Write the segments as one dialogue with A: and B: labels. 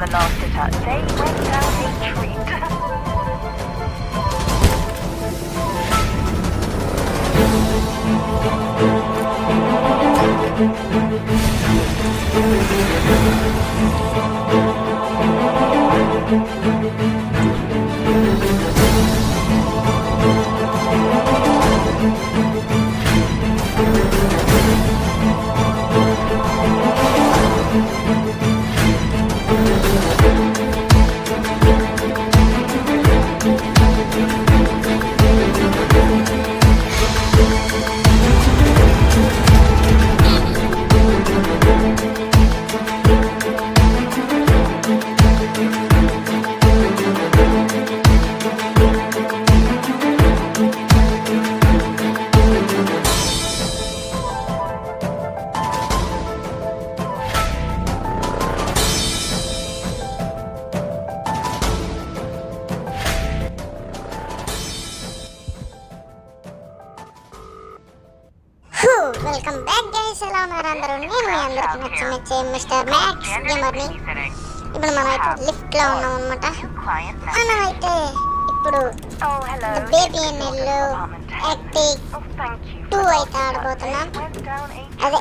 A: from the last sitter. They went down a treat.
B: Welcome back guys. ఎలా ఉన్నారు అందరూ? నేను మీ అందరికి నచ్చే మిస్టర్ మ్యాక్స్ గేమర్ని. ఇప్పుడు మనం అయితే లిఫ్ట్ లో ఉన్నాం అనమాట. మనం అయితే ఇప్పుడు బేబీ ఎన్ఎల్ యాక్టివ్ 2 అయితే ఆడబోతున్నాం. అదే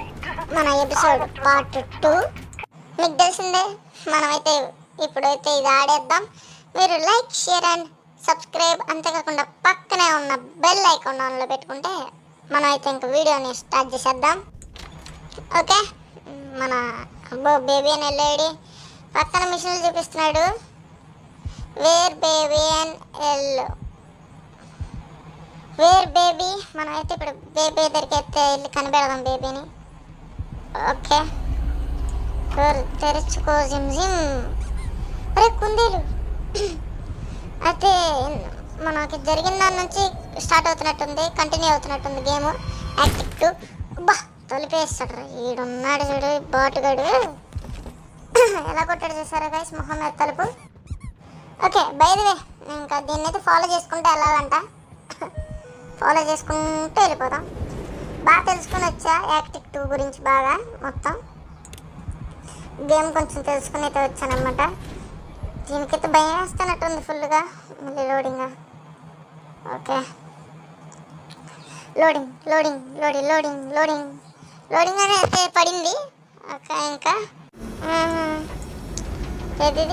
B: మన ఎపిసోడ్ పార్ట్ 2. మీకు తెలిసిందే, మనమైతే ఇప్పుడైతే ఇది ఆడేద్దాం. మీరు లైక్, షేర్ అండ్ సబ్స్క్రైబ్, అంతేకాకుండా పక్కనే ఉన్న బెల్ ఐకాన్ ఆన్లో పెట్టుకుంటే మనం అయితే ఇంక వీడియోని స్టార్ట్ చేసేద్దాం. ఓకే, మన బేబీ అని వెళ్ళాడు. పక్కన మిషన్లు చూపిస్తున్నాడు. వేర్ బేబీ అండ్ ఎల్, వేర్ బేబీ. మనం అయితే ఇప్పుడు బేబీ దగ్గరికి అయితే వెళ్ళి కనిపెడదాం బేబీని. ఓకే, తెరుచుకో జిమ్ జిమ్. అరే కుందేలు. అయితే మనకి జరిగిన దాని నుంచి స్టార్ట్ అవుతున్నట్టుంది, కంటిన్యూ అవుతున్నట్టుంది గేమ్. యాక్టివ్ 2. బా తొలిపేస్తాడు ఈడున్నాడు చూడు బాటుగాడు. ఎలా కొట్టాడు చూసారా గైస్ మొహం మీద తలుపు. ఓకే, బై ది వే ఇంకా దీన్ని అయితే ఫాలో చేసుకుంటూ వెళ్ళాలంట. ఫాలో చేసుకుంటూ వెళ్ళిపోదాం. బాగా తెలుసుకుని వచ్చా యాక్టివ్ 2 గురించి, బాగా మొత్తం గేమ్ కొంచెం తెలుసుకుని అయితే వచ్చానమాట. దీనికైతే భయం వేస్తున్నట్టుంది ఫుల్గా. మళ్ళీ లోడింగా. Okay, loading loading loading loading loading loading అని అయితే పడింది. ఓకే, ఇంకా ఏది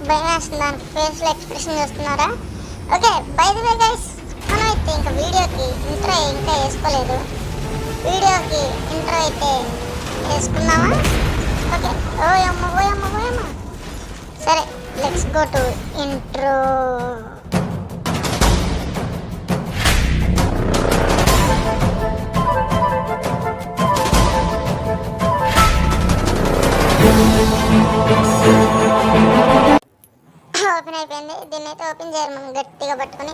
B: భయం వేస్తుంది. దానికి ఫేస్లో ఎక్స్ప్రెషన్ చూస్తున్నారా? Okay, by the way guys, మనం అయితే ఇంకా వీడియోకి ఇంట్రో ఇంకా వేసుకోలేదు. వీడియోకి ఇంట్రో అయితే వేసుకున్నామా? ఓకే, ఓయమ్మ ఓయమ్మ ఓయమ్మ. సరే, let's go to intro. Open అయిపోయింది. దీన్ని అయితే ఓపెన్ చేయాలి మనం గట్టిగా పట్టుకుని.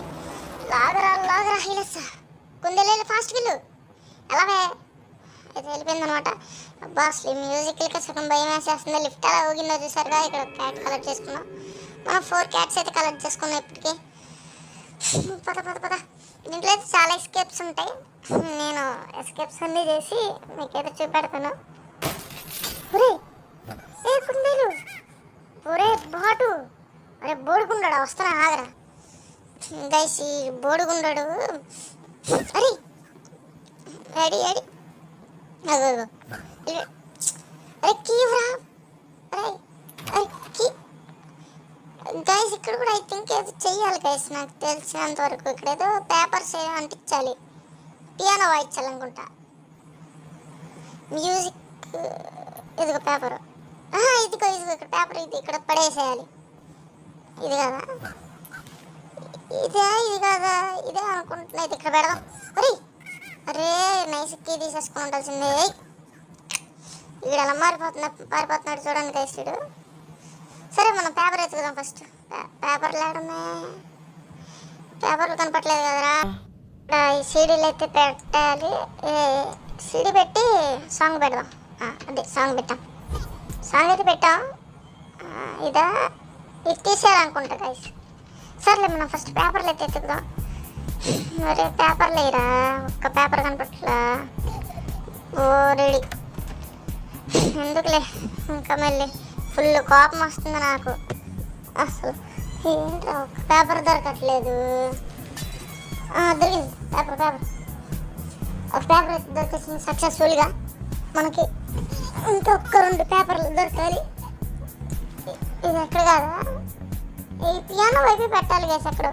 B: లాగరా లాగరా హీలస్ కుందేలు ఫాస్ట్ గిల్లు. అలాగే అయితే వెళ్ళిపోయింది అనమాట. అబ్బా అసలు మ్యూజిక్లకి సగం భయం వేసేస్తుంది. లిఫ్ట్ అలా ఊగిందో చూసారుగా. ఇక్కడ క్యాట్ కలెక్ట్ చేసుకున్నాం మనం. 4 క్యాట్స్ అయితే కలెక్ట్ చేసుకున్నాం ఇప్పటికి. పద పద పద. దీంట్లో అయితే చాలా ఎస్కేప్స్ ఉంటాయి. నేను ఎస్కేప్స్ అన్నీ చేసి మీకైతే చూపెడతాను. ఒరే ఏ కుందేలు, ఒరే బాటు, అరే బోడుగుండాడు వస్తున్నా ఆగరా గైస్. ఈ బోడుగుండాడు. అరే రెడీ రెడీ. అగో అరే కీవరా. అరే అరే కీ గైస్. ఇక్కడ కూడా ఐ థింక్ ఏదో చెయ్యాలి గైస్, నాకు తెలిసినంత వరకు. ఇక్కడ ఏదో పేపర్స్ అంటించాలి, పియానో వాయించాలనుకుంటా. మ్యూజిక్ ఇదిగో పేపరు. ఇదిగో ఇదిగో ఇక్కడ పేపర్. ఇది ఇక్కడ పడేసేయాలి. ఇది కదా, ఇదే ఇది కదా, ఇదే అనుకుంటున్నా. ఇది ఇక్కడ పెడదాం. అరే అరే నైస్ కీ తీసేసుకుని ఉండాల్సిందే. ఇక్కడ ఎలా పారిపోతున్నాడు చూడండి గైస్ వీడు. సరే మనం పేపర్ ఎత్తుకుదాం ఫస్ట్. పేపర్లు ఏడున్నాయి? పేపర్లు కనపట్లేదు కదరా. ఈ సీడీలు అయితే పెట్టాలి. సీడీ పెట్టి సాంగ్ పెడదాం. అదే సాంగ్ పెట్టాం. సాంగ్ అయితే పెట్టాం. ఇదా ఇది తీసేయాలనుకుంటా గైస్. సర్లే మనం ఫస్ట్ పేపర్లు అయితే ఎత్తుకుదాం. మరి పేపర్ లేరా, ఒక్క పేపర్ కనపట్లా. ఓ రెడీ, ఎందుకులే ఇంకా మళ్ళీ ఫుల్ కోపం వస్తుంది నాకు. అసలు ఏంటో ఒక పేపర్ దొరకట్లేదు. దొరికింది పేపర్. ఒక పేపర్ అయితే దొరికేసింది సక్సెస్ఫుల్గా. మనకి ఇంకొక 2 పేపర్లు దొరకాలి. ఇది ఎక్కడ కాదా, ఈ పియానో వైపు పెట్టాలి గైస్. ఎక్కడ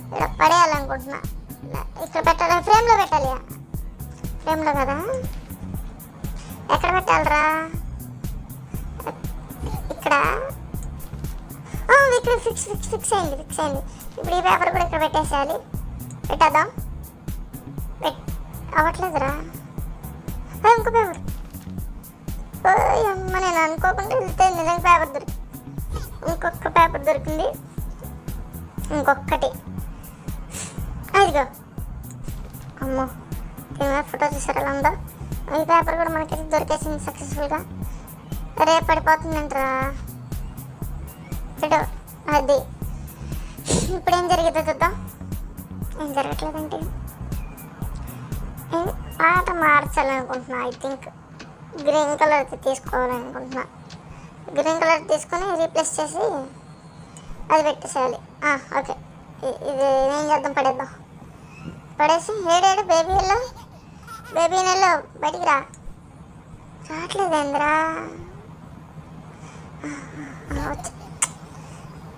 B: ఇక్కడ పడేయాలనుకుంటున్నా. ఇక్కడ పెట్టాలి, ఫ్రేమ్లో పెట్టాలి. ఫ్రేమ్లో కదా, ఎక్కడ పెట్టాలరా? ఇక్కడ ఇక్కడ ఫిక్స్ అయింది. ఇప్పుడు ఈ పేపర్ కూడా ఇక్కడ పెట్టేసేయాలి. పెట్టేద్దాం. అవ్వట్లేదురా. ఇంకో పేపర్. అమ్మ, నేను అనుకోకుండా వెళ్తే నిజంగా పేపర్ దొరికింది. ఇంకొక పేపర్ దొరికింది. ఇంకొకటి. అదిగో. అమ్మో, దీని మీద ఫోటో చూసారు ఎలా ఉందో. ఈ పేపర్ కూడా మనకి దొరికేసింది సక్సెస్ఫుల్గా. రేపు పడిపోతుందంటరా. అది ఇప్పుడు ఏం జరిగిందో చూద్దాం. ఏం జరగట్లేదంటే ఆట మార్చాలనుకుంటున్నా. ఐ థింక్ గ్రీన్ కలర్ తీసుకోవాలనుకుంటున్నా. గ్రీన్ కలర్ తీసుకొని రీప్లేస్ చేసి అది పెట్టేసేయాలి. ఓకే, ఇది ఏం చేద్దాం, పడేసి ఏడేడు బేబీ నెల్లో బయటికి రావట్లేదేంద్రా.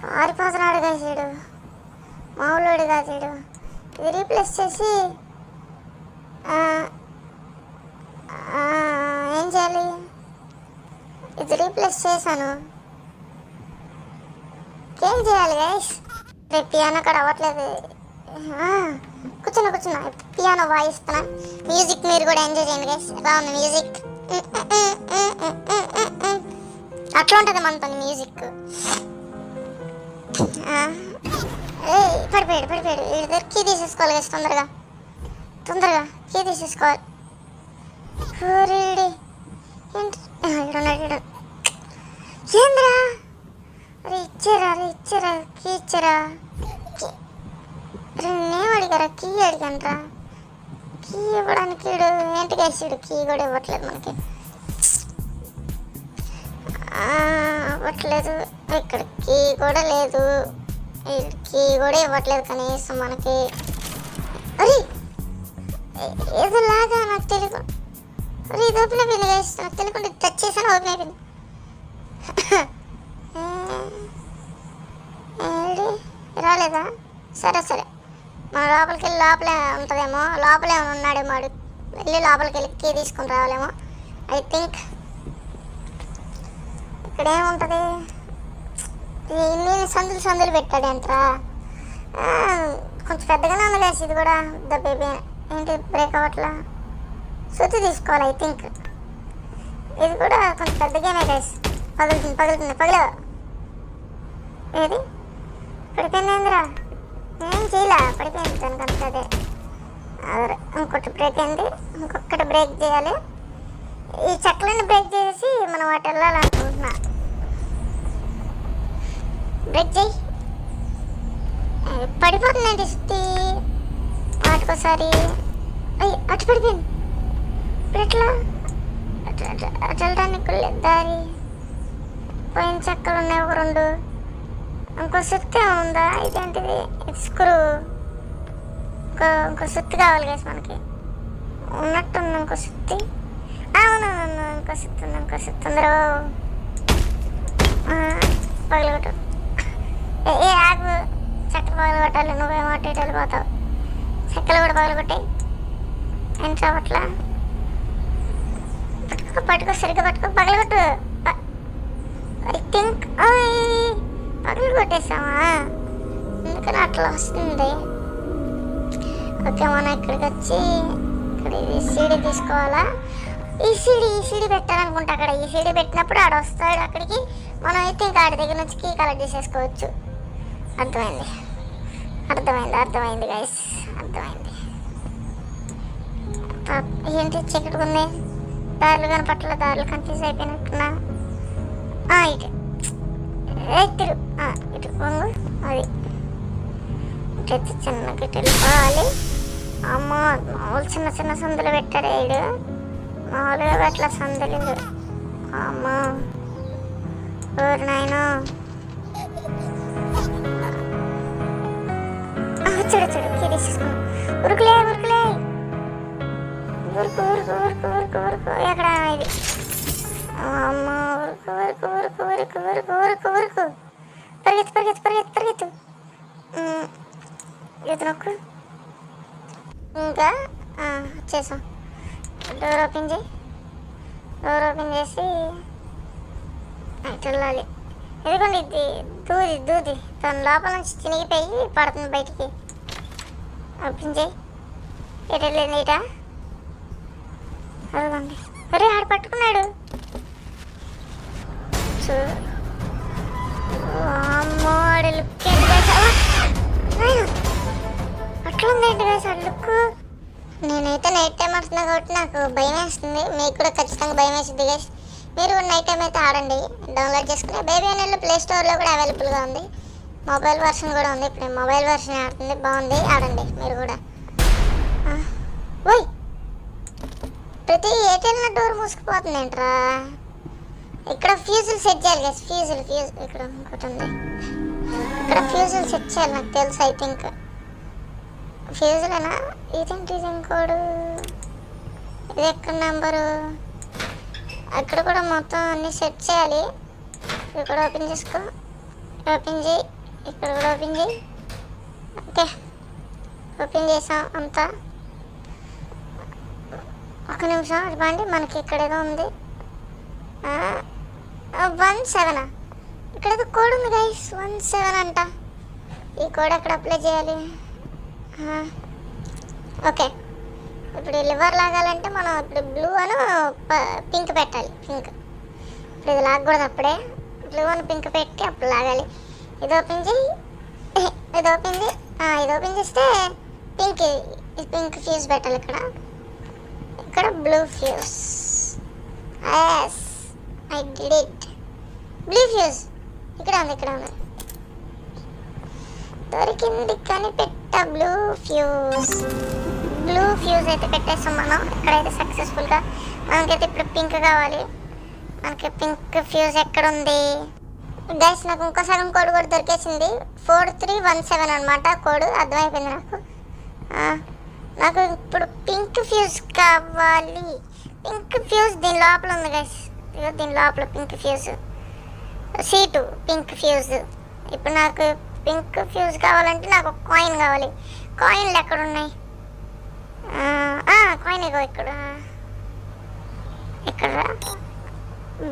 B: పారిపోతున్నాడు కాసేడు, మామూలుడు కాసేడు. ఇది రీప్లేస్ చేసి ఏం చేయాలి? ఇది రీప్లేస్ చేశాను, ఏం చేయాలి గైస్? రేపు పియానో కూడా అవ్వట్లేదు. కూర్చున్నా పియానో వాయిస్తున్నా. మ్యూజిక్ మీరు కూడా ఎంజాయ్ చేయండి గైస్. ఎలా ఉంది మ్యూజిక్? అట్లా ఉంటుంది మనతో మ్యూజిక్. పడిపోయాడు. ఇద్దరు కీ తీసేసుకోవాలి గైస్. తొందరగా కీ తీసేసుకోవాలి. ఏంద్రా, అరే ఇచ్చారా కీ ఇచ్చారా? నేను అడిగారా కీ? అడిగానరా కీ ఇవ్వడానికి. ఏంటి కేసాడు? కీ కూడా ఇవ్వట్లేదు మనకి. ఇవ్వట్లేదు. ఇక్కడ కీ కూడా లేదు. కీ కూడా ఇవ్వట్లేదు కనీసం మనకి. అరే ఏదో లాగా నాకు తెలియదు. అరే ఇది ఓపెన్ అయిపోయింది గైస్. నాకు తెలియకుండా టచ్ చేశాను, ఓపెన్ అయిపోయింది. రాలేదా? సరే మన లోపలికి వెళ్ళి లోపలే ఉంటుందేమో. లోపలే ఉన్నాడేమో. వెళ్ళి లోపలికి వెళ్ళి కీ తీసుకుని రావాలేమో. ఐ థింక్ ఇక్కడ ఏముంటుంది? ఇన్ని సందులు పెట్టాడు ఎంతరా. కొంచెం పెద్దగానే ఉంది గైస్. ఇది కూడా ద బేబీ. ఏంటి బ్రేక్ అవ్వట్లా? సుత్తి తీసుకోవాలి ఐ థింక్. ఇది కూడా కొంచెం పెద్దగానే గైస్. పగులుతుంది. ఏది పడిపోయింది ఏందిరా? ఏం చేయలే, పడిపోయింది దానికంత. అదే ఇంకొకటి బ్రేక్ అయింది. ఇంకొకటి బ్రేక్ చేయాలి. ఈ చెట్లని బ్రేక్ చేసి మనం వాటి వెళ్ళాలనుకుంటున్నా. బ్రేక్ చేయి. పడిపోతుందండి సుత్తి వాటికోసారి. అటు పడిపోయింది. ఇప్పుడు ఎట్లా అటు వెళ్ళడానికి దారి? పోయిన చెక్కలు ఉన్నాయి ఒక 2. ఇంకో సుత్తి ఉందా? ఇదేంటిది? స్క్రూ. ఇంకో సుత్తి కావాలి గైస్ మనకి. ఉన్నట్టుంది ఇంకో సుత్తి. అవునవును, ఇంకో సుత్తి ఉందరో. పగలగొట్టు. ఆగు, చెక్కలు పగలగొట్టాలి. నువ్వేమో అటు ఇటు వెళ్ళిపోతావు. చెక్కలు కూడా పగలగొట్టాయి. ఏం చావట్లా? పట్టుకో సరిగ్గా పట్టుకో. పగలగొట్టు. ఐ థింక్ పగలు కొట్టేసామా? ఎందుకని అట్లా వస్తుంది? ఓకే, మనం ఇక్కడికి వచ్చి ఇక్కడ ఇది సీడీ తీసుకోవాలా? ఈ సీడీ పెట్టాలనుకుంటా. అక్కడ ఈ సీడీ పెట్టినప్పుడు ఆడ వస్తాడు అక్కడికి. మనం అయితే ఇంకా ఆడి దగ్గర నుంచి కీ కలెక్ట్ చేసేసుకోవచ్చు. అర్థమైంది గైస్, అర్థమైంది. ఏంటి చీకటి ఉంది, దారులు కనపట్ల, దారులు కన్ఫ్యూజ్ అయిపోయినట్టున్నా. ఇటు పొంగు. అది ఇటు చిన్న గిట్టు వెళ్ళిపోవాలి. అమ్మ, మామూలు చిన్న సందులు పెట్టాడు వీడు. మామూలుగా అట్లా సందులు. అమ్మ ఓరు నాయనో. చూడు చూడు కీ తీసేసుకో. ఉరుకులే ఉరుకులే ఊరుకు ఊరుకు ఊరుకు ఊరుకు ఊరుకు. ఎక్కడ ఇది? అమ్మ ఊరుకు ఊరుకు ఊరుకు ఊరుకు ఊరుకు ఊరుకు ఊరుకు. పరిగెత్తు పరిగెత్తు పరిగెత్తు పరిగెత్తు. ఇది నొక్కు. ఇంకా వచ్చేసాం. డోర్ ఓపెన్ చేయి. డోర్ ఓపెన్ చేసి వెళ్ళాలి. ఎందుకండి ఇది దూది దూది తన లోపల నుంచి చినిగిపోయి పడుతుంది బయటికి. ఓపెన్ చేయి. ఎటు వెళ్ళింది ఇట? అదిగోండి. అరే ఆడు పట్టుకున్నాడు. అమ్మో ఆడు లుక్ అట్లుంది ఏంటి వేసి ఆడు లుక్. నేనైతే నైట్ టైం వస్తున్నా కాబట్టి నాకు భయం వేస్తుంది. మీకు కూడా ఖచ్చితంగా భయం వేస్తుంది గైస్. మీరు కూడా నైట్ టైం అయితే ఆడండి. డౌన్లోడ్ చేసుకుని బేబీ అనేళ్ళు ప్లే స్టోర్లో కూడా అవైలబుల్గా ఉంది. మొబైల్ వర్షన్ కూడా ఉంది. ఇప్పుడు మొబైల్ వర్షన్ ఆడుతుంది, బాగుంది, ఆడండి మీరు కూడా. ఓయ్ ప్రతి ఏటైనా డోర్ మూసుకుపోతుంది ఏంట్రా? ఇక్కడ ఫ్యూజులు సెట్ చేయాలి గైస్. ఫ్యూజ్ ఇక్కడ ఇంకోటి ఉంది. ఇక్కడ ఫ్యూజులు సెట్ చేయాలి నాకు తెలుసు. ఐ థింక్ ఫ్యూజులేనా? ఇదేంటి ఇది ఇంకోడు? ఇది ఎక్కడ నెంబరు? అక్కడ కూడా మొత్తం అన్నీ సెట్ చేయాలి. ఇక్కడ ఓపెన్ చేసుకో. ఓపెన్ చేయి. ఇక్కడ కూడా ఓపెన్ చేయి. ఓకే ఓపెన్ చేసాం అంతా. ఒక నిమిషం ఇవ్వండి. మనకి ఇక్కడ ఏదో ఉంది. 17 ఇక్కడ ఏదో కోడ్ ఉంది గైస్. 17 అంట. ఈ కోడ్ ఎక్కడ అప్లై చేయాలి? ఓకే ఇప్పుడు లివర్ లాగాలంటే మనం ఇప్పుడు బ్లూ అని పింక్ పెట్టాలి. పింక్ ఇప్పుడు ఇది లాగకూడదు. అప్పుడే బ్లూ అని పింక్ పెట్టి అప్పుడు లాగాలి. ఇది ఓపెన్ చేయి. ఇది ఓపెన్ చేయి. ఇది ఓపెన్ చేస్తే పింక్ ఫ్యూజ్ పెట్టాలి. ఇక్కడ blue fuse. Yes I did it. Blue fuse ఇక్కడ ఉంది. దొరికింది కానీ పెట్ట బ్లూ ఫ్యూజ్ అయితే పెట్టేస్తాం మనం. ఇక్కడైతే సక్సెస్ఫుల్గా. మనకైతే ఇప్పుడు పింక్ కావాలి. మనకి పింక్ ఫ్యూజ్ ఎక్కడ ఉంది గైస్? నాకు ఇంకో సగం కోడ్ కూడా దొరికేసింది. 4317 అనమాట కోడ్. అర్థమైపోయింది నాకు. నాకు ఇప్పుడు పింక్ ఫ్యూజ్ కావాలి. పింక్ ఫ్యూజ్ దీని లోపల ఉంది గైస్. దీని లోపల pink fuse. C2 pink fuse. ఇప్పుడు నాకు పింక్ ఫ్యూజ్ కావాలంటే నాకు ఒక కాయిన్ కావాలి. కాయిన్లు ఎక్కడ ఉన్నాయి? కాయిన్ ఇగో ఇక్కడ.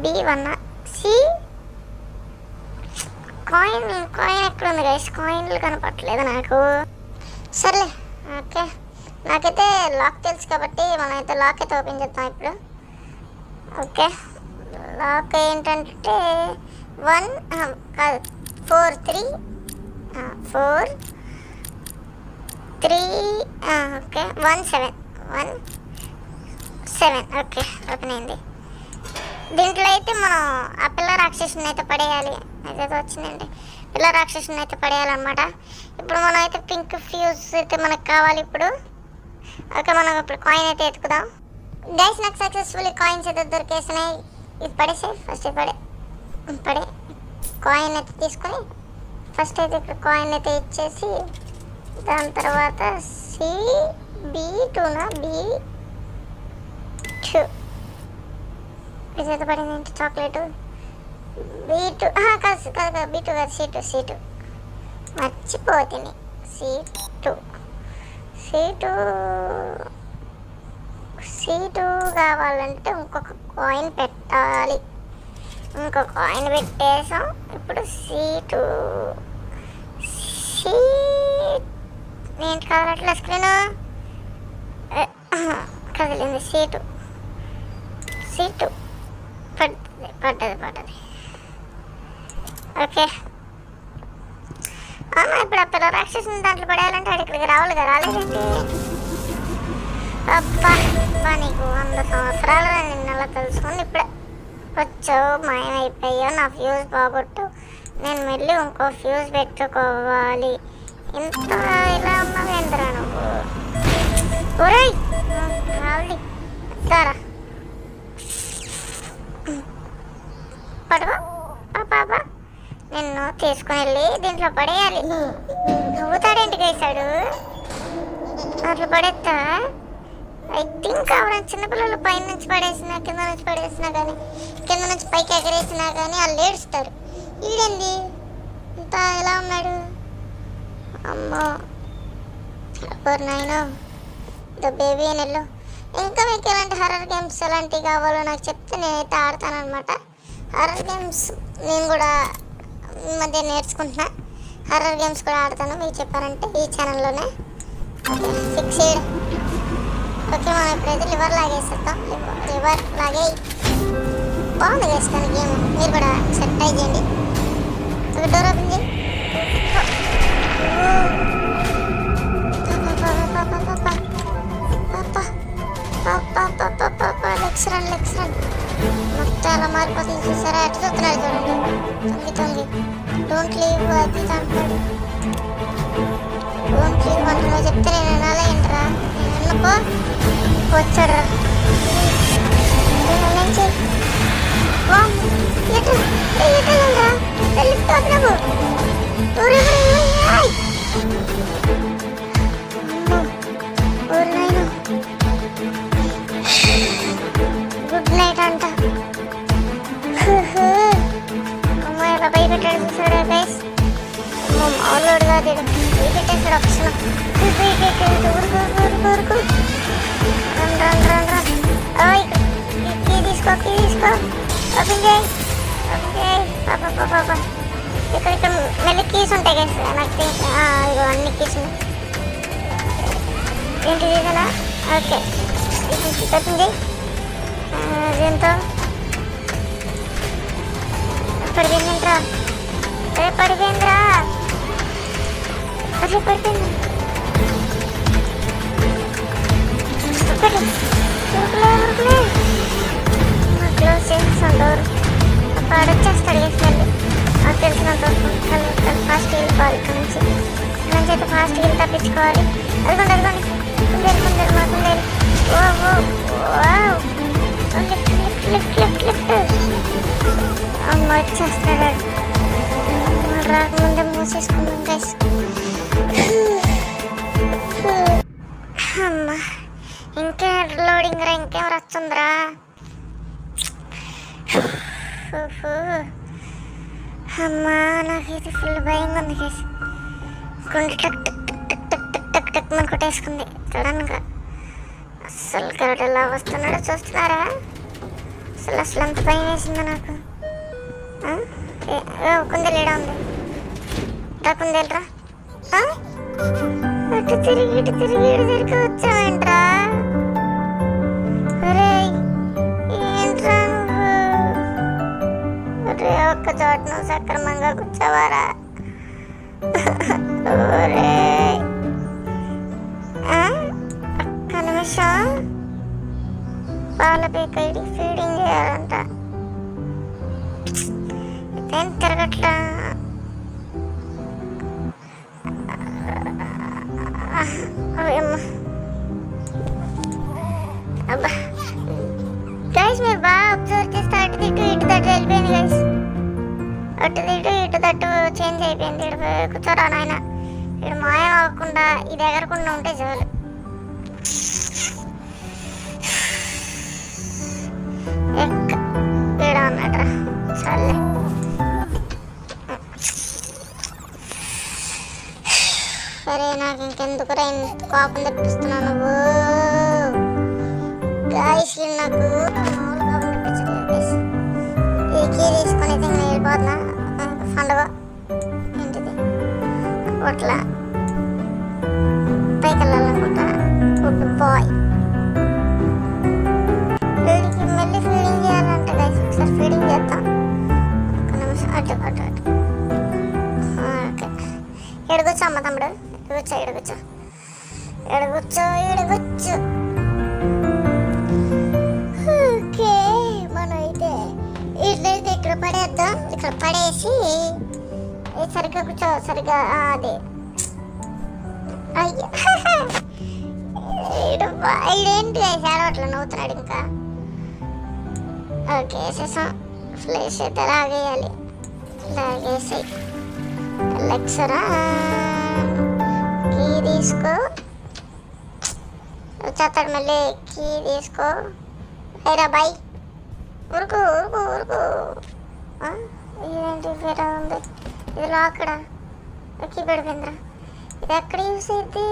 B: B1 C కాయిన్ ఎక్కడ ఉంది గైస్? కాయిన్లు కనపట్లేదు నాకు. సర్లే ఓకే. నాకైతే లాక్ తెలుసు కాబట్టి మనమైతే లాక్ అయితే ఓపెన్ చేద్దాం ఇప్పుడు. ఓకే లాక్ ఏంటంటే 1 కాదు 4 3 ఓకే 1 7 ఓకే ఓపెన్ అయింది. దీంట్లో అయితే మనం ఆ పిల్ల రాక్షసుని అయితే పడేయాలి. అదేదో వచ్చిందండి. పిల్ల రాక్షసుని అయితే పడేయాలన్నమాట. ఇప్పుడు మనం అయితే పింక్ ఫ్యూజ్ అయితే మనకు కావాలి ఇప్పుడు. ఓకే మనం ఇప్పుడు కాయిన్ అయితే ఎత్తుకుదాం గైస్. నాకు సక్సెస్ఫుల్లీ కాయిన్స్ అయితే దొరికేసినాయి. ఇది పడేసాయి. ఫస్ట్ పడే కాయిన్ అయితే తీసుకొని ఫస్ట్ అయితే ఇక్కడ కాయిన్ అయితే ఇచ్చేసి దాని తర్వాత B2 ఇదైతే పడింది ఏంటి? చాక్లెట్. B2 కాదు B2 కాదు C2 మర్చిపోతుంది. C2 కావాలంటే ఇంకొక కాయిన్ పెట్టాలి. ఇంకో కాయిన్ పెట్టేసాం. ఇప్పుడు C2 నేను కదలట్లే స్క్రీన్ కదిలింది. C2 పడ్డది. ఓకే ఇప్పుడు ఆ పిల్ల రాక్షసుని దాంట్లో పడేయాలంటే అది ఇక్కడికి రాలేదండి. అబ్బా నీకు 100 సంవత్సరాలు నిన్న అలా తెలుసుకొని ఇప్పుడే వచ్చావు, మాయమైపోయావు, నా ఫ్యూజ్ బాగొట్టు. నేను మళ్ళీ ఇంకో ఫ్యూజ్ పెట్టుకోవాలి. ఇంత ఇలా ఉన్నావు ఏంద్రా నువ్వు? ఒరేయ్ రాలి సారా పడుకో పాప నిన్ను తీసుకుని వెళ్ళి దీంట్లో పడేయాలి. నవ్వుతాడేంటి వేసాడు అట్లా పడేస్తా. ఐ థింక్ ఆవిడ చిన్నపిల్లలు పైన నుంచి పడేసినా కింద నుంచి పడేసినా కానీ కింద నుంచి పైకి ఎగరేసినా కానీ వాళ్ళు ఏడుస్తారు. ఈడేంది ఇంత ఎలా ఉన్నాడు? అమ్మో నాయనో ద బేబీ అని వెళ్ళు. ఇంకా మీకు ఎలాంటి హర్రర్ గేమ్స్ ఎలాంటివి కావాలో నాకు చెప్తే నేనైతే ఆడతానమాట. హర్రర్ గేమ్స్ నేను కూడా ఈ మధ్య నేర్చుకుంటున్నా. హర్రర్ గేమ్స్ కూడా ఆడతాను మీకు చెప్పారంటే ఈ ఛానల్లోనే. ఓకే ఫిక్స్ చేయడం. ఓకే మనం ఇప్పుడైతే లివర్ లాగేసేద్దాం. లివర్ లాగే బాగుంది వేసుకొని గేమ్. మీరు కూడా సెట్ ట్రై చేయండి. ఒక డోర్ ఓపెన్ చేయి. లెక్స్ రన్ మొత్తం ఎలా మారిపోతుంది చూసారా? అటు చూస్తున్నాడు చూడండి. తొంగి డోంట్ లీవ్ అది అంటాడు. డోంట్ లీవ్ అంటున్నావు చెప్తే నేను వినాలా ఏంటరా? నేను విన్నపో వచ్చాడరా. గుడ్ నైట్ అంట. అమ్మాయి ఎలా భయపెట్టాడు చూసారా గైస్? మామూలుడు కాదు, భయపెట్టేసాడు ఒక క్షణం. తీసుకో ఓపెన్ చేయి. ఇక్కడ మళ్ళీ కీస్ ఉంటాయి గైస్. నాకు ఇగో అన్ని కీస్ ఉన్నాయి. ఏంటి ఇదేనా? ఓకే ఓపెన్ చేయి. ఎంతో పడిపోయిందిరా. అరే పడిపోయిందిరా. అరే పడిపోయింది. క్లోజ్ చేస్తాను డోర్. పాడొచ్చేస్తాడు వేసినండి. నాకు తెలిసినంత ఫాస్ట్ వెళ్ళిపోవాలి. ఇక్కడ నుంచి అయితే ఫాస్ట్ వెళ్ళి తప్పించుకోవాలి. అదిగోండి కుందేలు. ఓ లిఫ్ట్ అమ్మ వచ్చేస్తాడు. రాకముందే మూసేసుకున్నాం గైస్. అమ్మ ఇంకే లోడింగ్ రా, ఇంకేం వస్తుందిరా. అమ్మా నాకైతే ఫుల్ భయంగా ఉంది గైస్. గుండె టక్ టక్ టక్ టక్ టక్ టక్ టక్ మన కొట్టేసుకుంది సడన్గా. అస్సలు గరుడు ఎలా వస్తున్నాడో చూస్తున్నారా? అసలు అంత భయం వేసిందా నాకు. కుందేలేడా ఉంది. కుందేలరా. అటు తిరిగి ఇటు వచ్చావేంట్రా? అరే ఏంట్రా నువ్వు? అరే ఒక్క చోట నువ్వు సక్రమంగా కూర్చోవారా? ఒక్క నిమిషం. పాల పేకైడి ఫీడింగ్ చేయాలంట. ఇదేం తిరగట్లా. అబ్బా గైస్ మీరు బాగా అబ్జర్వ్ చేస్తే అటు ఇటు తట్టు వెళ్ళిపోయింది గైస్. అటు ఇటు తట్టు చేంజ్ అయిపోయింది. ఇక్కడ కూర్చోరా నాయన. ఇక్కడ మాయం అవ్వకుండా ఇది ఎగరకుండా ఉంటే చాలు. ఇక్కడ ఉన్నాడ్రా చాలే. సరే నాకు ఇంకెందుకు కోపం తెప్పిస్తున్నావు నువ్వు? గాయస్ నాకు మామూలు కోపం తెప్పించలేదు. ఈ కీ తీసుకొని అయితే నేను వెళ్ళిపోతున్నా. పండుగ ఏంటిది అట్లా పైకి వెళ్ళాలనుకుంటా. Good bye. వీడికి మళ్ళీ ఫీడింగ్ చేయాలంట గైస్. ఒకసారి ఫీడింగ్ చేద్దాం. ఒక నిమిషం అటు ఓకే. ఎడగొచ్చు అమ్మ తమ్ముడు. ఎడగొచ్చు. ఓకే మనం అయితే ఇట్లయితే ఇక్కడ పడేద్దాం. ఇక్కడ పడేసి సరిగ్గా కూర్చో. సరిగ్గా అదే ఇదేంటి అట్లా నవ్వుతున్నాడు ఇంకా. ఓకే వేసేసాం. ఫ్లేష్ అయితే లాగేయాలి. లాగేసాయి. లెక్చరా కీ తీసుకో, వచ్చేస్తాడు మళ్ళీ. కీ తీసుకో, వేరా బాయ్. ఉరుకు ఉరుకు ఉరుకు. ఇదేంటి వేరే ఉంది, ఇది లాకడా? కీ పడిపోయిందిరా. ఇది ఎక్కడ యూస్ అయింది?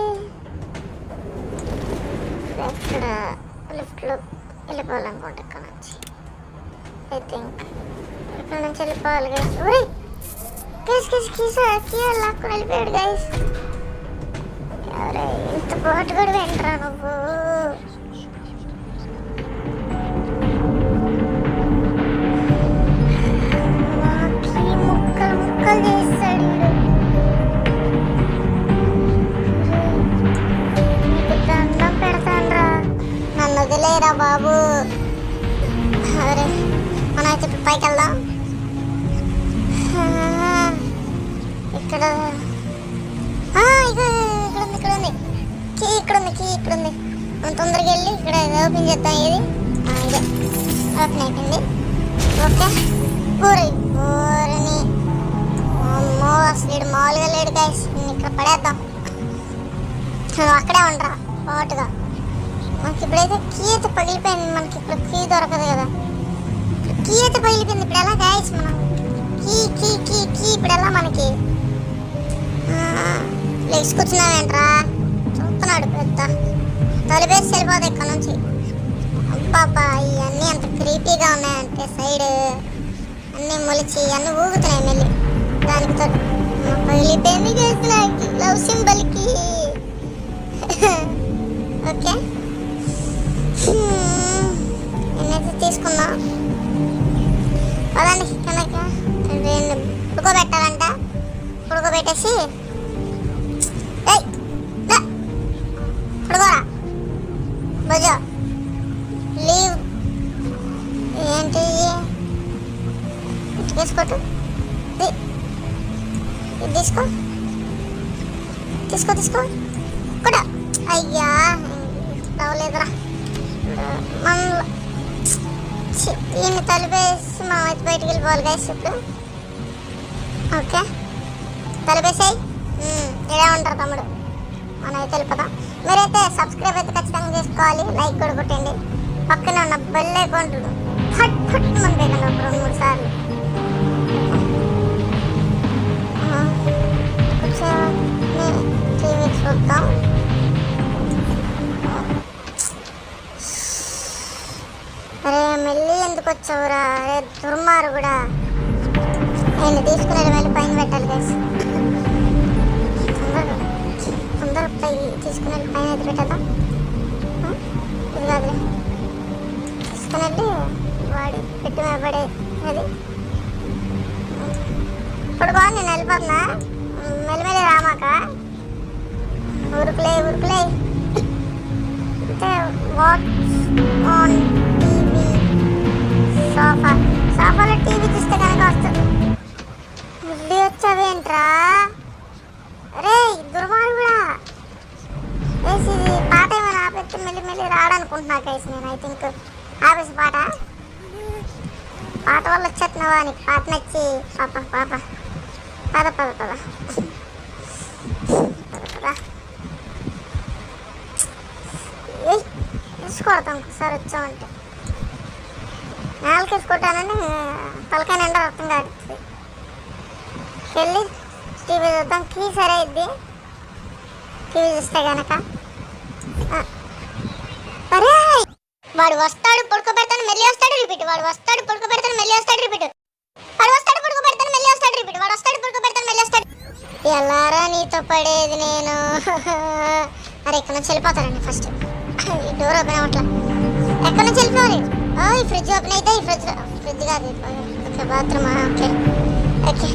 B: ఇది ఎక్కడ? లిఫ్ట్లో వెళ్ళిపోవాలనుకుంటా ఇక్కడ నుంచి. ఐ థింక్ ఇక్కడ నుంచి వెళ్ళిపోవాలి గైస్. గైస్ గైస్ కీ లాక్కుని వెళ్ళిపోయాడు గైస్. ఎవరే ఇంత పాటు కూడా వింటరా నువ్వు? ముక్కలు ముక్కలు చేస్తాడు వీడు. నీకు దండం పెడతాన్రా, నన్ను వదిలేరా బాబు. అరే మనం అయితే పైకి వెళ్దాం. ఇక్కడ ఇక్కడ ఉంది కీ, ఇక్కడ ఉంది కీ, ఇక్కడ ఉంది. మనం తొందరగా వెళ్ళి ఇక్కడ ఓపెన్ చేద్దాం. ఇది ఇదే ఓపెన్ అయిపోయింది. ఓకే ఊరిని అమ్మో, అసలు ఇడు మామూలుగా లేడు గైస్. ఇక్కడ పడేద్దాం. నువ్వు అక్కడే ఉండరా పాటుగా. మనకి ఇప్పుడైతే కీ అయితే పగిలిపోయింది. మనకి ఇప్పుడు కీ దొరకదు కదా. కీ అయితే పగిలిపోయింది. ఇప్పుడు ఎలా గైస్? మనం కీ కీ కీ కీ ఇప్పుడు ఎలా? మనకి లెగ్స్ కూర్చున్నావేంట్రా? చూస్తున్నాడు పెద్ద. తొలిపేసి వెళ్ళిపోతాయి ఇక్కడ నుంచి. అబ్బాబ్బా, ఇవన్నీ అంత క్రీపీగా ఉన్నాయంటే సైడ్ అన్నీ మొలిచి అన్నీ ఊగుతున్నాయి మళ్ళీ. దానికి పగిలిపోయింది నాకు లవ్ సింబల్కి. ఓకే నేనైతే తీసుకున్నా. పదండి కిందకి. ఉడకబెట్టాలంట. ఉడకబెట్టేసి ఉడకరా భుజో లీవ్. ఏంటి తీసుకోటు? ఇది తీసుకో తీసుకో తీసుకో కూడా. అయ్యా రావలేదురా. మన ఈయన తలిపేసి మనం అయితే బయటికి వెళ్ళిపోవాలి గైస్ ఇప్పుడు. ఓకే తలిపేసాయి. ఇలా ఉంటారు తమ్ముడు. మనం అయితే వెళ్ళిపోతాం. మీరైతే సబ్స్క్రైబ్ అయితే ఖచ్చితంగా చేసుకోవాలి. లైక్ కూడా కొట్టండి. పక్కనే ఉన్న బెల్ ఐకాన్ ఫట్ ఫట్ మనం పెట్టండి ఒక 2-3 సార్లు. టీవీ చూద్దాం. అరే మెల్లి ఎందుకు వచ్చావురా? అరే దుర్మారు కూడా. నేను తీసుకుని వెళ్ళి పైన పెట్టాలి గైస్. తొందరగా తీసుకుని వెళ్ళి పైన అయితే పెట్టేద్దాం. ఇది కాదులే, తీసుకుని వెళ్ళి వాడి పెట్టి పడే అది. ఇప్పుడు బాగా నేను వెళ్ళిపోతున్నా. మెల్లిమెల్లి రామాక. ఉరుకులే ఉరుకులే. అంటే వాచ్ ఆన్ టీవీ. సోఫాలో టీవీ చూస్తే కనుక వస్తుంది. మళ్ళీ వచ్చావేంట్రా? అరే దుర్మార్గుడు కూడా. వేసి పాట ఏమైనా ఆపేస్తే మెల్లి రాడనుకుంటున్నా గైస్. నేను ఐ థింక్ ఆపేసి పాట వల్ల వచ్చేస్తున్నావా? నీకు పాట నచ్చి పాప పద పద పద పద వేసుకోడతాం ఒకసారి వచ్చామంటే. నేలకి వేసుకుంటానని తలకాయ నిండా రక్తం కాడుతుంది. వెళ్ళి టీవీ చూద్దాం. కీ సరే ఇద్ది టీవీ చూస్తే కనుక. అరే వాడు వస్తాడు పడుకోబెడతాను మెల్లి వస్తాడు రిపీట్. వాడు వస్తాడు పడుకోబెడతాను మెల్లి వస్తాడు రిపీట్. వాడు వస్తాడు పడుకోబెడతాను మెల్లి వస్తాడు రిపీట్. వాడు వస్తాడు పడుకోబెడతాను మెల్లి వస్తాడు. ఎలారా నీతో పడేది నేను? అరే ఇక్కడ నుంచి వెళ్ళిపోతానండి. ఫస్ట్ ఈ డోర్ ఓపెన్ అవ్వట్లా. ఎక్కడి నుంచి వెళ్ళిపోవాలి? ఈ ఫ్రిడ్జ్ ఓపెన్ అయితే ఈ ఫ్రిడ్జ్ కాదు. ఓకే బాత్రూమా? Okay okay.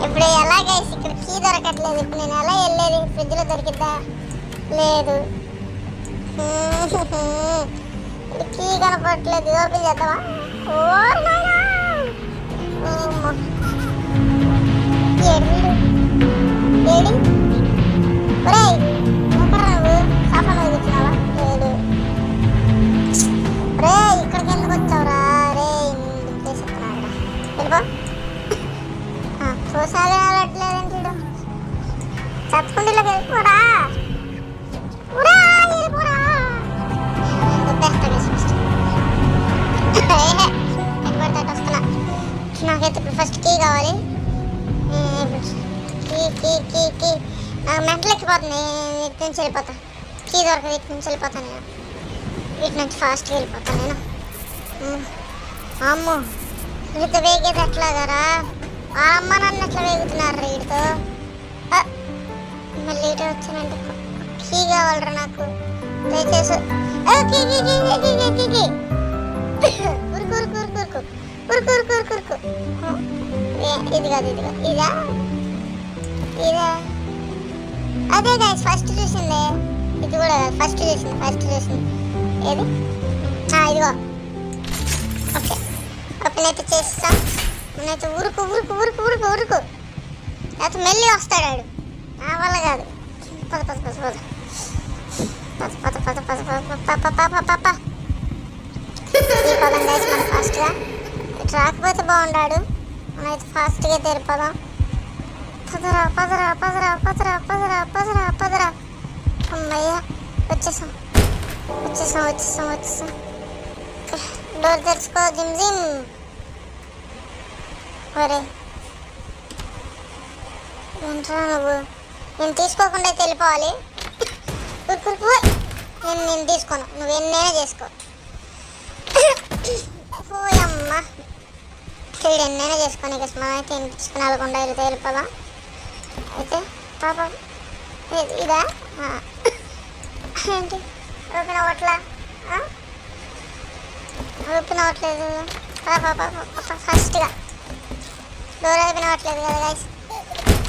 B: ఇప్పుడు ఎలాగైతే ఇక్కడ కీ దొరకట్లేదు. ఇప్పుడు నేను ఎలా వెళ్ళేది? ఫ్రిడ్జ్లో దొరికిద్దా? లేదు. ఇప్పుడు కీ కనపడట్లేదు. ఓపెన్ చేద్దామా? ఏడి ఒరేయ్ ఎక్కడ నువ్వు? సోఫా మీద కూర్చున్నావా? లేదు. రే ఇక్కడికి ఎందుకు వచ్చావురా? రే వెళ్ళిపో. నాకైతే ఇప్పుడు ఫస్ట్ కీ కావాలి. కీ నాకు మెంటలు ఎక్కిపోతుంది. ఇటు నుంచి వెళ్ళిపోతా. కీ దొరకదు. ఇటు నుంచి వెళ్ళిపోతాను నేను. ఇటు నుంచి ఫాస్ట్గా వెళ్ళిపోతాను నేను. అమ్మో వీడితో వేగేది ఎట్లాగారా? ఆ అమ్మ నన్ను ఎట్లా వేగుతున్నారు వీడితో. మళ్ళీ ఇటు వచ్చానంటే కీ కావాలరా నాకు. దయచేసి ఉరుకు. ఇది కాదు ఇదా అదే గైస్ ఫస్ట్ చూసిందే. ఇది కూడా కాదు ఫస్ట్ చూసింది ఏది ఇదిగో. ఓకే ఓపెన్ అయితే చేస్తాం. నేనైతే ఉరుకు లేకపోతే మెల్లి వస్తాడు ఆడు. నా వల్ల కాదు. పద ఈ పదం గైస్ మనం ఫాస్ట్గా ఇటు రాకపోతే బాగుండాడు. మనమైతే ఫాస్ట్గా తెరిపోదాం. పదరా అమ్మయ్య వచ్చేసాం. డోర్ తెరుచుకో జిమ్. ఒరే ఏంట్రా నువ్వు? నేను తీసుకోకుండా వెళ్ళిపోవాలి. నేను తీసుకోను. నువ్వు ఎన్నైనా చేసుకో. పోయమ్మా ఇక్కడ ఎన్నైనా చేసుకోని మనం అయితే ఏం తీసుకుని వెళ్ళిపోదాం. అయితే పాప ఇదా ఏంటి ఓపెన్ అవ్వట్లేదు. ఫస్ట్గా డోర్ ఓపెన్ అవ్వట్లేదు కదా గైస్.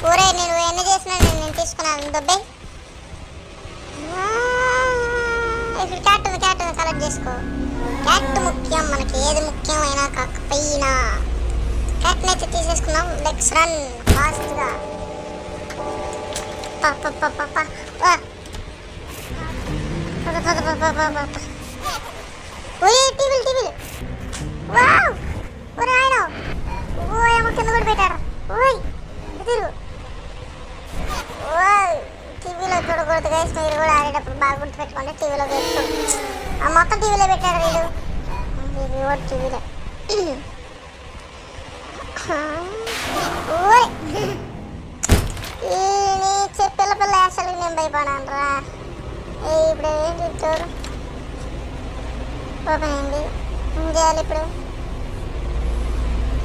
B: ఊరే నేను ఎన్ని చేసినా నేను తీసుకున్నాను. దొబ్బే ఇప్పుడు క్యాట్ ఉంది కలెక్ట్ చేసుకో. క్యాట్ ముఖ్యం మనకి. ఏది ముఖ్యమైనా కాకపోయినా క్యాట్ని అయితే తీసేసుకున్నాం. లెట్స్ రన్ ఫాస్ట్గా. టీవీలు ఆయన ఏమో కింద కూడా పెట్టారు. తిరుగు టీవీలో చూడకూడదు గైస్. మీరు కూడా ఆడేటప్పుడు బాగా గుర్తుపెట్టుకోండి. టీవీలో పెట్టు. మొత్తం టీవీలో పెట్టాడు వీడు. ఇది కూడా టీవీలో. పిల్ల అసలు నేను భయపడాను రా. ఇప్పుడు ఏం చెప్తారు? ఓపెన్ అయింది. ఏం చేయాలి ఇప్పుడు?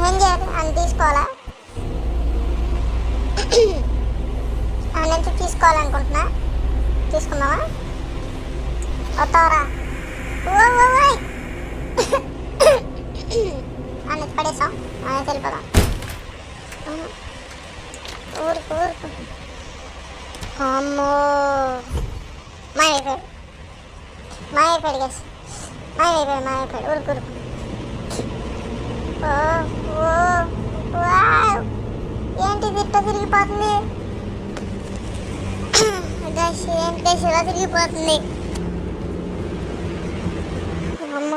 B: ఏం చేయాలి? అని తీసుకోవాలా? నుంచి తీసుకోవాలనుకుంటున్నా. తీసుకుందామా? వస్తావరా? అన్ని పడేసాం. అనేది వెళ్ళిపోదాం. ఊరుకు అమ్మో మాయైపోయాడు గైస్. మాయైపోయాడు. ఊరుకు ఏంటి ఇట్లా తిరిగిపోతుంది గైస్? ఏంటి గైస్ ఇలా తిరిగిపోతుంది? అమ్మ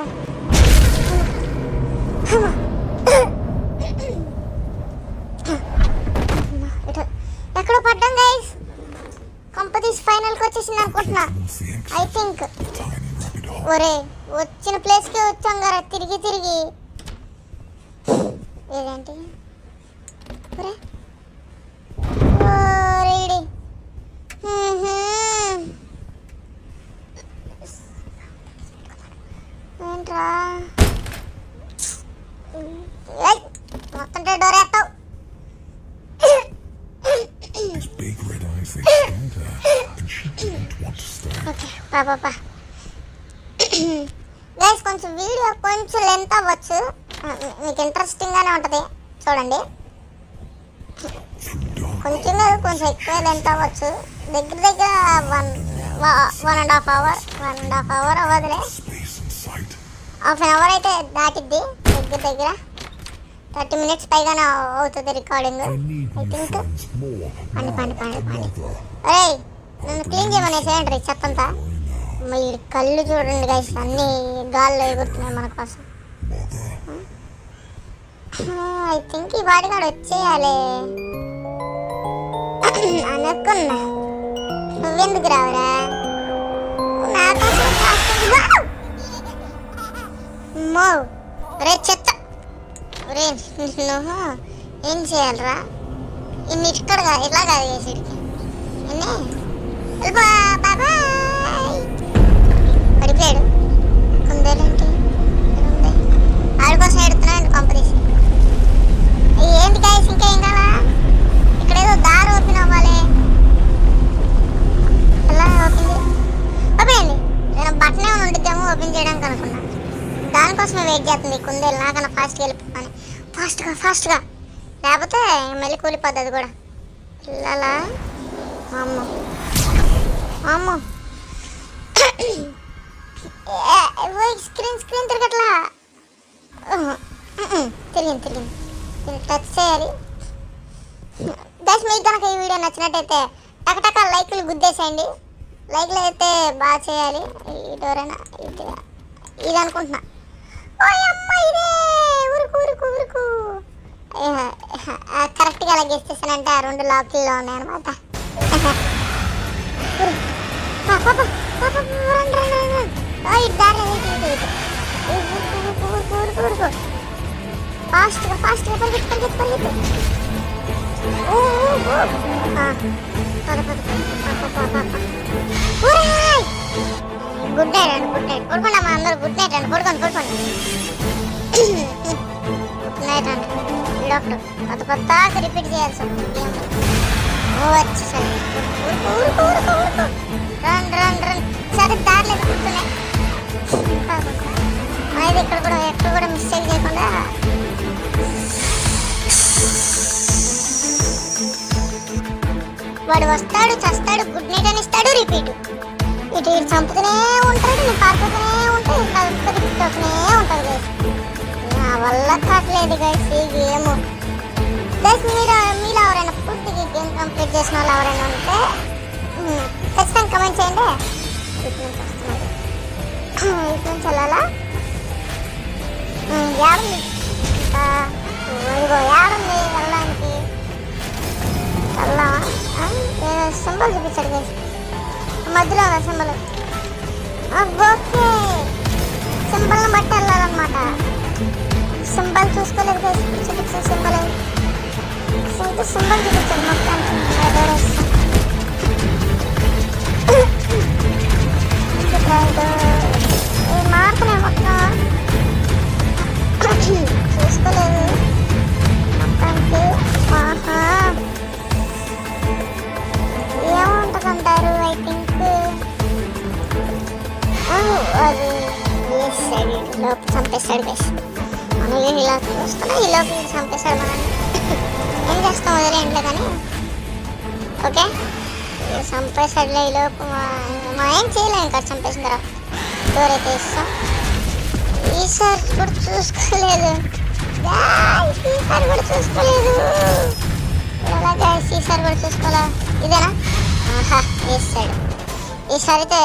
B: ఎక్కడో పడ్డాం గైస్. కంపెనీస్ ఫైనల్కి వచ్చేసింది అనుకుంటున్నా. I think. ఒరే వచ్చిన ప్లేస్కే వచ్చాం కదా తిరిగి. ఏదేంటి ఒరే రెడీ. ఏంట్రా మొత్తం డోర్ వేస్తావు. గైస్ కొంచెం వీడియో కొంచెం లెంత్ అవ్వచ్చు. మీకు ఇంట్రెస్టింగ్గానే ఉంటుంది చూడండి. కొంచెం ఎక్కువ లెంత్ అవ్వచ్చు. దగ్గర 1.5 అవర్ అవ్వదులే. హాఫ్ అన్ అవర్ అయితే దాటిద్ది. దగ్గర 30 minutes పైగానే అవుతుంది రికార్డింగ్ ఐ థింక్. పండి అరే నన్ను క్లీన్ చేయమనేసేయండి చెత్తంతా. వీడి కళ్ళు చూడండి గైస్, అన్ని గాల్లో ఎగురుతున్నాయి మన కోసం. ఐ థింక్ ఈ బాడీగాడు వచ్చేయాలి అనుకున్నా. నువ్వెందుకు రావురా? రే చెత్త ఒరే నువ్వు ఏం చేయాలరా ఇన్ని ఇక్కడ ఇలా కాదు చేసేడికి ఇన్ని బాబాయ్ పడిపోయాడు కుందేలేంటి ఆడి కోసం ఎడుతున్నాడు కంపెనీస్ ఏంటి గాయస్ ఇంకా ఏం కావాలా ఇక్కడ ఏదో దారి ఓపెన్ అవ్వాలి ఎలా ఓపెన్ ఓపెన్ నేను బట్టనే ఉండిద్దాము ఓపెన్ చేయడానికి అనుకున్నా దానికోసమే వెయిట్ చేస్తుంది కుందేలు నాకన్నా ఫాస్ట్గా వెళ్ళిపోతాను ఫాస్ట్గా లేకపోతే మళ్ళీ కూలిపోద్ది అది కూడా పిల్లలా అమ్మ అమ్మ స్క్రీన్ తిరగట్లా తిరిగింది టచ్ చేయాలి గైస్ మీకు కనుక ఈ వీడియో నచ్చినట్టయితే టకటక లైకులు గుద్దేసేయండి లైక్లు అయితే బాగా చేయాలి ఈ డోరైనా ఇది అనుకుంటున్నా ఓ అమ్మ ఇదే ఊరుకు కరెక్ట్గా అలా గెస్తేసానంటే ఆ 2 లాకుల్లో ఉన్నాయన్నమాట ఫాస్ట్గా పరిగెత్తు గుడ్ నైట్ అండి పడుకోండి అమ్మా అందరూ గుడ్ నైట్ అండి పడుకోండి గుడ్ నైట్ అండి వీడొకడు కొత్త రిపీట్ చేయాల్సి ఉంటుంది వచ్చేసరి ఊరుకో రన్ సరే దారిలో కూర్చున్నాయి అనేది ఎక్కడ కూడా మిస్టేక్ చేయకుండా వాడు వస్తాడు చస్తాడు గుడ్ నైట్ అని ఇస్తాడు రిపీట్ ఇటు చంపుతూనే ఉంటాడు నేను పారిపోతూనే ఉంటాడు ఇంకా రిపీట్ అవుతూనే ఉంటుంది గైస్ నా వల్ల కావట్లేదు గైస్ ఈ గేమ్ గైస్ మీరు ఎవరైనా పూర్తిగా గేమ్ కంప్లీట్ చేసిన వాళ్ళు ఎవరైనా ఉంటే ఖచ్చితంగా కమెంట్ చేయండి ఇటు నుంచి వస్తున్నాడు ఇటు నుంచి వెళ్ళాలా ఏడుంది ఇదిగో ఏడుంది వెళ్ళడానికి వెళ్దామా సింబల్ చూపించాడు గైస్ మధ్యలో ఉన్న సింబల్ ఓకే సింబల్ని బట్టి వెళ్ళాలన్నమాట సింబల్ చూసుకోలేదు గైస్ చూపించిన సింబల్ చూపించాడు మొత్తానికి మార్పునే మొత్తం చూసుకోలేదు మొత్తానికి ఆహా ఏముంటుందంటారు ఐ థింక్ అది వేసాడు లోపు చంపేస్తాడు గైస్ మనం ఇలా చూస్తున్నా ఈ లోపు చంపేస్తాడు మనల్ని ఏం చేస్తాం వదిలేంట్లో కానీ ఓకే చంపేస్తాడులే ఈ లోపు మనం ఏం చేయలేము ఇంకా చంపేసిన తర్వాత డోర్ అయితే ఇస్తాం ఈసారి కూడా చూసుకోలేదు ఈసారి కూడా చూసుకోలేదు ఎలా గైస్ ఈసారి కూడా చూసుకోవాలా ఇదేనా ఆహా వేసాడు ఈసారి అయితే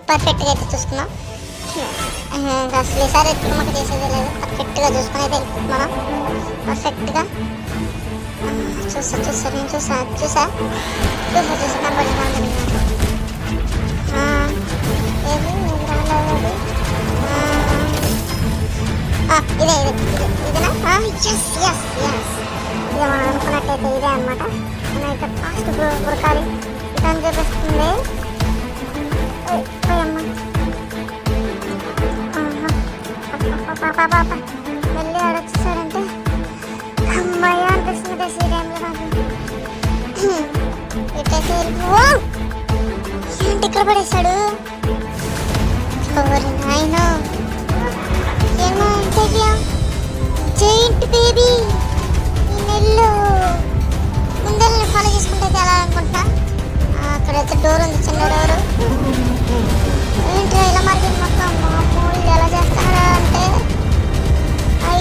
B: పర్ఫెక్ట్గా అయితే చూసుకున్నాం అసలు ఈసారి ఎత్తుకుమ్మక చేసేది లేదు పర్ఫెక్ట్గా చూసుకుని అయితే మనం పర్ఫెక్ట్గా నేను చూసా కనబడి ఏది రాలేదు ఇదేనా ఇదే మనం అనుకున్నట్టయితే ఇదే అనమాట నేనైతే ఫాస్ట్ ఉరకాలి ఇదని చూపిస్తుంది వెళ్ళి ఆడొచ్చేసాడంటే అమ్మాయి అనిపిస్తుంది ఈ టైంలో నాకు ఇటైతే ఏంటి ఇక్కడ పడేశాడు నాయన ఏమో జైంట్ బేబీ ఈ నెల్లు ముందర నేను ఫాలో చేసుకుంటే వెళ్ళాలనుకుంటున్నా అక్కడైతే డోర్ ఉంది చిన్న డోరు ఏంటి ఇలా మార్కెట్ మొత్తం మామూలు ఎలా చేస్తారా అంటే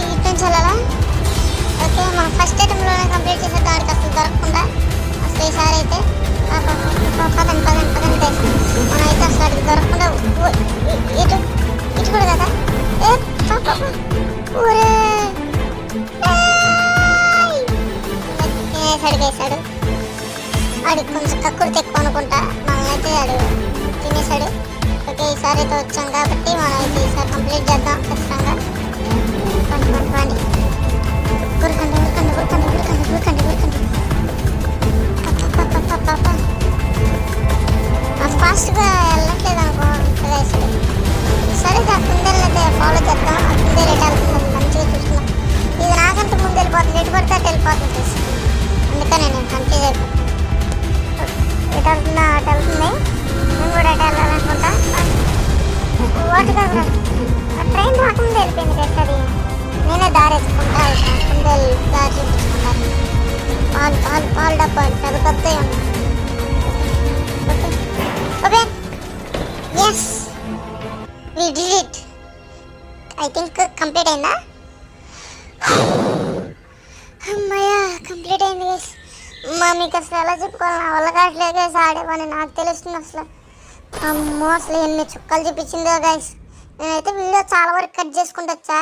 B: ఇటు నుంచి వెళ్ళాలా ఓకే మనం ఫస్ట్ ఐటెంలోనే కంప్లీట్ చేసేద్దాం వాడికి అసలు దొరకకుండా అసలు ఈసారి అయితే పదండి మనం అయితే అసలు వాడికి దొరకకుండా ఇటు కూడా కదా ఊరే వేసాడు వాడికి కొంచెం కక్కుడు ఎక్కువ అనుకుంటా మనల్ని అయితే వాడు తినేసాడు ఓకే ఈసారి అయితే వచ్చాం కాబట్టి మనం అయితే ఈసారి కంప్లీట్ చేద్దాం ఖచ్చితంగా పండి చూపించుకుంటారు. పాలు డబ్బా పెద్ద పెద్దవి ఉన్నాయి. Okay yes we did it. I think complete అయిందా? అమ్మయ్యా కంప్లీట్ అయింది గైస్. మీకు అసలు ఎలా చెప్పుకోవాలి, నా వల్ల కావట్లేదు గైస్. ఆడే పని నాకు తెలుస్తుంది అసలు. అమ్మో అసలు ఎన్ని చుక్కలు చూపించిందో గైస్. నేనైతే వీడియో చాలా వరకు కట్ చేసుకుంటూ వచ్చా.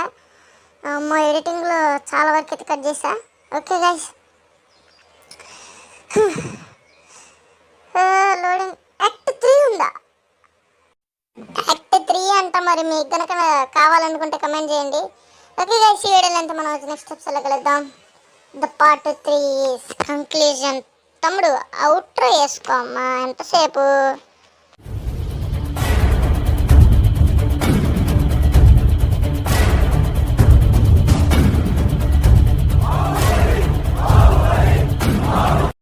B: అమ్మో ఎడిటింగ్లో చాలా వరకు అయితే కట్ చేసా. Okay guys loading. యాక్ట్ 3 ఉందా? యాక్ట్ 3 అంట. మరి మీకు కనుక కావాలనుకుంటే కమెంట్ చేయండి. ఓకే గైస్ ఈ వీడియోలో ఎంత మనం నెక్స్ట్ ఎపిసోడ్లో కలుద్దాం. The part 3 conclusion. తమ్ముడు అవుట్రో వేసుకో అమ్మా, ఎంతసేపు